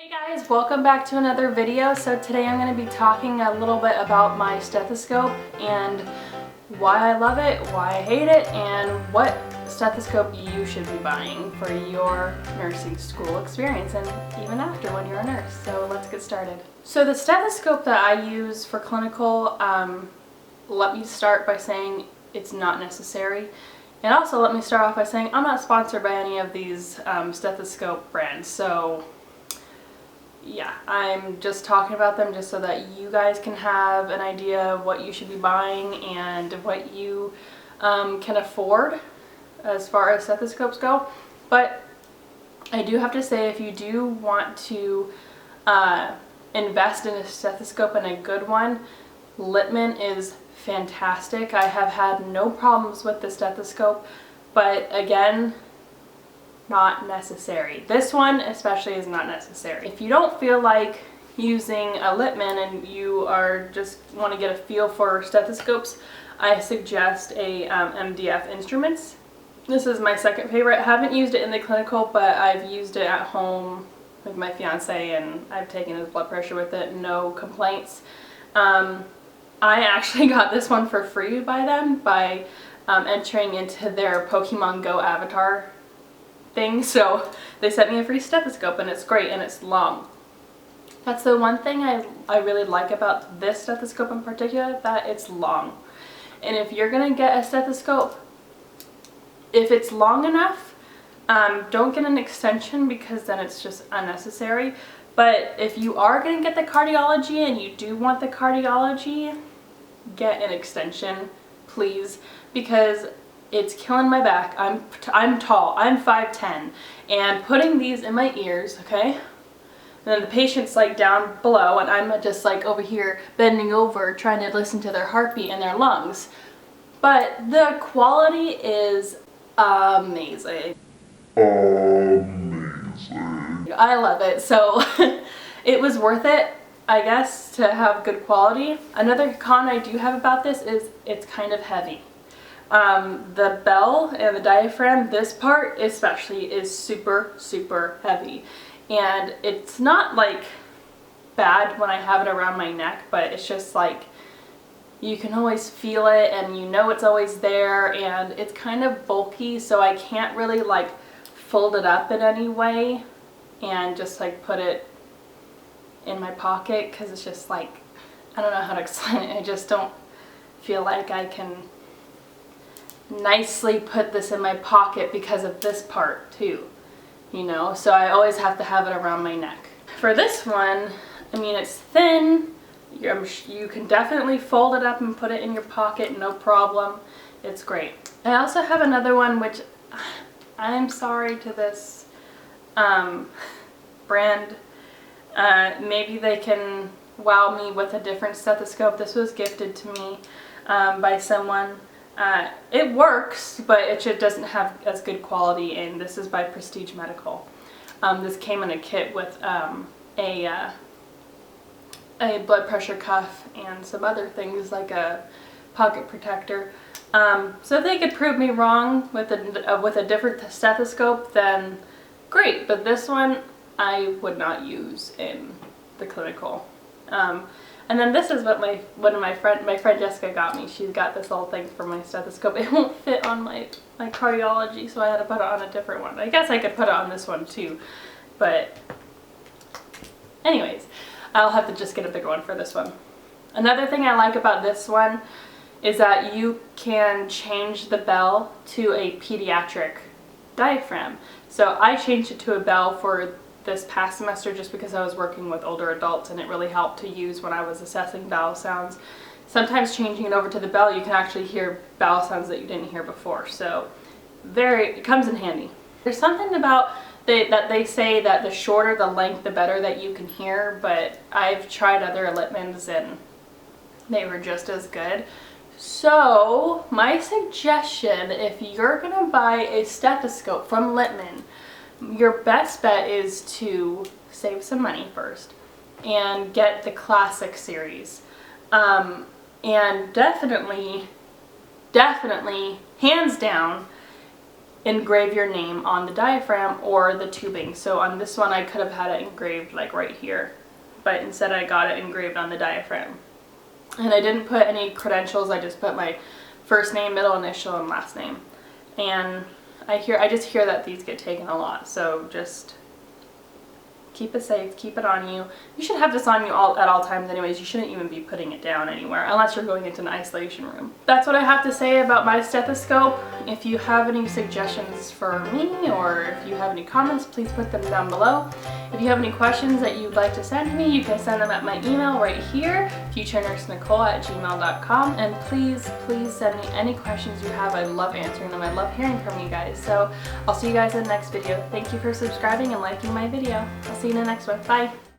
Hey guys, welcome back to another video. So today I'm going to be talking a little bit about my stethoscope and why I love it, why I hate it, and what stethoscope you should be buying for your nursing school experience and even after when you're a nurse. So let's get started. So the stethoscope that I use for clinical, let me start by saying it's not necessary. And also let me start off by saying I'm not sponsored by any of these stethoscope brands. So yeah, I'm just talking about them just so that you guys can have an idea of what you should be buying and what you can afford as far as stethoscopes go. But I do have to say, if you do want to invest in a stethoscope and a good one, Littmann is fantastic. I have had no problems with the stethoscope, but again, not necessary. This one especially is not necessary. If you don't feel like using a Littmann and you are just want to get a feel for stethoscopes, I suggest a MDF Instruments. This is my second favorite. I haven't used it in the clinical, but I've used it at home with my fiance and I've taken his blood pressure with it, no complaints. I actually got this one for free by them by entering into their Pokemon Go avatar thing, so they sent me a free stethoscope and it's great and it's long. That's the one thing I really like about this stethoscope in particular, that it's long. And if you're gonna get a stethoscope, if it's long enough, don't get an extension because then it's just unnecessary. But if you are gonna get the cardiology and you do want the cardiology, get an extension, please, because it's killing my back. I'm tall, I'm 5'10", and putting these in my ears, okay? And then the patient's like down below and I'm just like over here bending over trying to listen to their heartbeat and their lungs. But the quality is amazing. I love it. So it was worth it, I guess, to have good quality. Another con I do have about this is it's kind of heavy. The bell and the diaphragm, this part especially, is super, super heavy. And it's not like bad when I have it around my neck, but it's just like you can always feel it and you know it's always there, and it's kind of bulky, so I can't really like fold it up in any way and just like put it in my pocket, because it's just like, I don't know how to explain it. I just don't feel like I can nicely put this in my pocket because of this part too, you know, so I always have to have it around my neck. For this one, I mean, it's thin, you can definitely fold it up and put it in your pocket, no problem, it's great. I also have another one, which I'm sorry to this brand, maybe they can wow me with a different stethoscope. This was gifted to me by someone. It works, but it just doesn't have as good quality, and this is by Prestige Medical. This came in a kit with a blood pressure cuff and some other things like a pocket protector. So if they could prove me wrong with a different stethoscope, then great, but this one I would not use in the clinical. And then this is what my friend Jessica got me. She's got this little thing for my stethoscope. It won't fit on my cardiology, so I had to put it on a different one. I guess I could put it on this one too, but anyways, I'll have to just get a bigger one for this one. Another thing I like about this one is that you can change the bell to a pediatric diaphragm. So I changed it to a bell for this past semester just because I was working with older adults, and it really helped to use when I was assessing bowel sounds. Sometimes changing it over to the bell, you can actually hear bowel sounds that you didn't hear before, so it comes in handy. There's something about that they say that the shorter the length, the better that you can hear, but I've tried other Littmanns and they were just as good. So my suggestion, if you're gonna buy a stethoscope from Littmann, your best bet is to save some money first and get the classic series. And definitely, hands down, engrave your name on the diaphragm or the tubing. So on this one I could have had it engraved like right here, but instead I got it engraved on the diaphragm. And I didn't put any credentials, I just put my first name, middle initial, and last name. And I just hear that these get taken a lot, so just keep it safe, keep it on you. You should have this on you at all times anyways. You shouldn't even be putting it down anywhere unless you're going into an isolation room. That's what I have to say about my stethoscope. If you have any suggestions for me or if you have any comments, please put them down below. If you have any questions that you'd like to send to me, you can send them at my email right here, futurenursenicole@gmail.com. And please send me any questions you have. I love answering them. I love hearing from you guys. So I'll see you guys in the next video. Thank you for subscribing and liking my video. I'll see you in the next one. Bye.